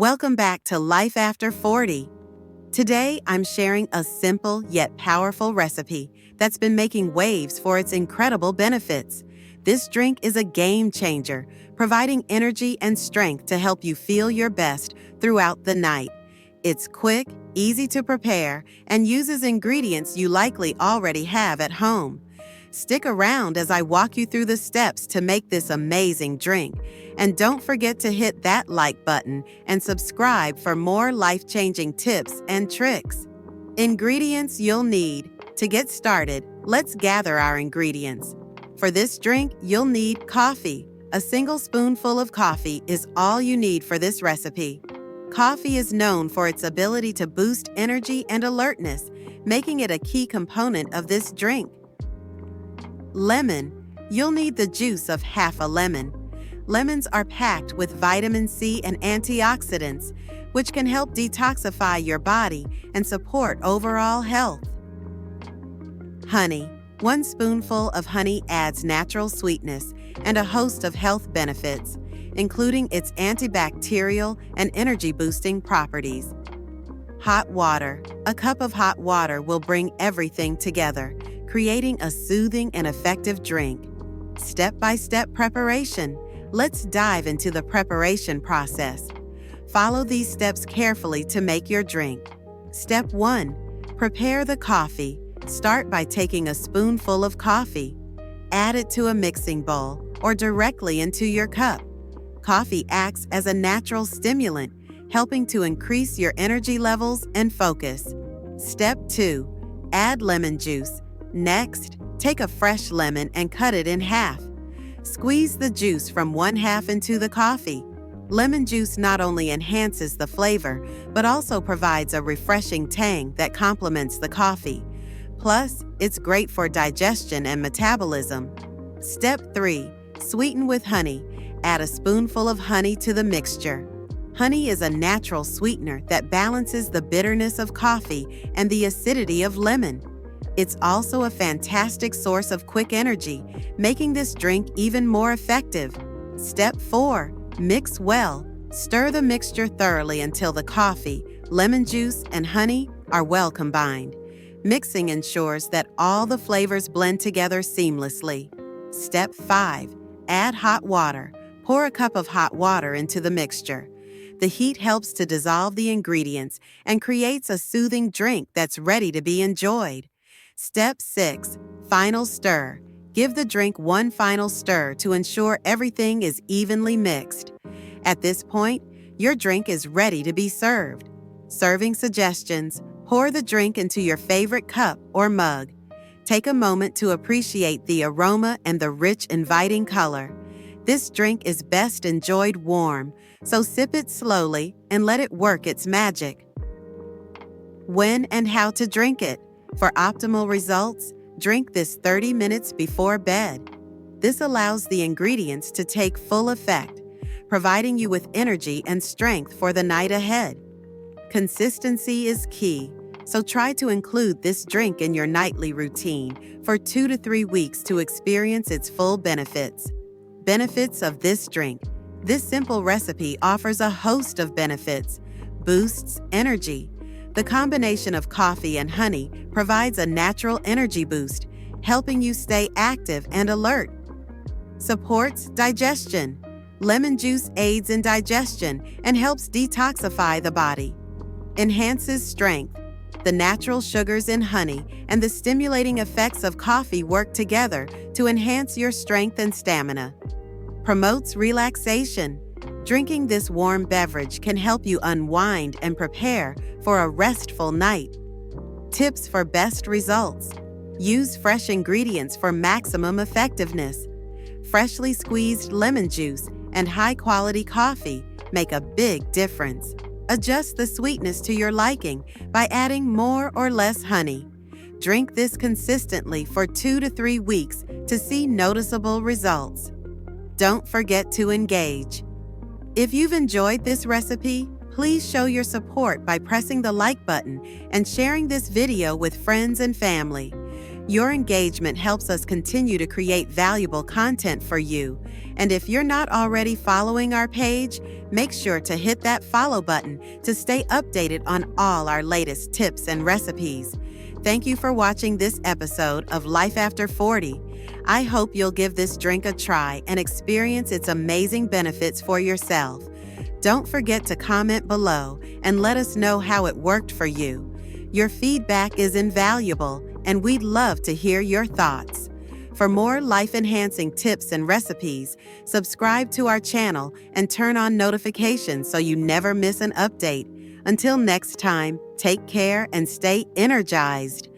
Welcome back to Life After 40. Today, I'm sharing a simple yet powerful recipe that's been making waves for its incredible benefits. This drink is a game changer, providing energy and strength to help you feel your best throughout the night. It's quick, easy to prepare, and uses ingredients you likely already have at home. Stick around as I walk you through the steps to make this amazing drink. And don't forget to hit that like button and subscribe for more life-changing tips and tricks. Ingredients you'll need. To get started, let's gather our ingredients. For this drink, you'll need coffee. A single spoonful of coffee is all you need for this recipe. Coffee is known for its ability to boost energy and alertness, making it a key component of this drink. Lemon. You'll need the juice of half a lemon. Lemons are packed with vitamin C and antioxidants, which can help detoxify your body and support overall health. Honey. 1 spoonful of honey adds natural sweetness and a host of health benefits, including its antibacterial and energy-boosting properties. Hot water. A cup of hot water will bring everything together, creating a soothing and effective drink. Step-by-step preparation. Let's dive into the preparation process. Follow these steps carefully to make your drink. Step 1. Prepare the coffee. Start by taking a spoonful of coffee. Add it to a mixing bowl or directly into your cup. Coffee acts as a natural stimulant, helping to increase your energy levels and focus. Step 2. Add lemon juice. Next, take a fresh lemon and cut it in half. Squeeze the juice from 1/2 into the coffee. Lemon juice not only enhances the flavor, but also provides a refreshing tang that complements the coffee. Plus, it's great for digestion and metabolism. Step 3. Sweeten with honey. Add a spoonful of honey to the mixture. Honey is a natural sweetener that balances the bitterness of coffee and the acidity of lemon. It's also a fantastic source of quick energy, making this drink even more effective. Step 4. Mix well. Stir the mixture thoroughly until the coffee, lemon juice, and honey are well combined. Mixing ensures that all the flavors blend together seamlessly. Step 5. Add hot water. Pour a cup of hot water into the mixture. The heat helps to dissolve the ingredients and creates a soothing drink that's ready to be enjoyed. Step 6. Final stir. Give the drink one final stir to ensure everything is evenly mixed. At this point, your drink is ready to be served. Serving suggestions. Pour the drink into your favorite cup or mug. Take a moment to appreciate the aroma and the rich, inviting color. This drink is best enjoyed warm, so sip it slowly and let it work its magic. When and how to drink it. For optimal results, drink this 30 minutes before bed. This allows the ingredients to take full effect, providing you with energy and strength for the night ahead. Consistency is key, so try to include this drink in your nightly routine for 2 to 3 weeks to experience its full benefits. Benefits of this drink. This simple recipe offers a host of benefits. Boosts energy. The combination of coffee and honey provides a natural energy boost, helping you stay active and alert. Supports digestion. Lemon juice aids in digestion and helps detoxify the body. Enhances strength. The natural sugars in honey and the stimulating effects of coffee work together to enhance your strength and stamina. Promotes relaxation. Drinking this warm beverage can help you unwind and prepare for a restful night. Tips for best results. Use fresh ingredients for maximum effectiveness. Freshly squeezed lemon juice and high-quality coffee make a big difference. Adjust the sweetness to your liking by adding more or less honey. Drink this consistently for 2 to 3 weeks to see noticeable results. Don't forget to engage. If you've enjoyed this recipe, please show your support by pressing the like button and sharing this video with friends and family. Your engagement helps us continue to create valuable content for you. And if you're not already following our page, make sure to hit that follow button to stay updated on all our latest tips and recipes. Thank you for watching this episode of Life After 40. I hope you'll give this drink a try and experience its amazing benefits for yourself. Don't forget to comment below and let us know how it worked for you. Your feedback is invaluable, and we'd love to hear your thoughts. For more life-enhancing tips and recipes, subscribe to our channel and turn on notifications so you never miss an update. Until next time, take care and stay energized.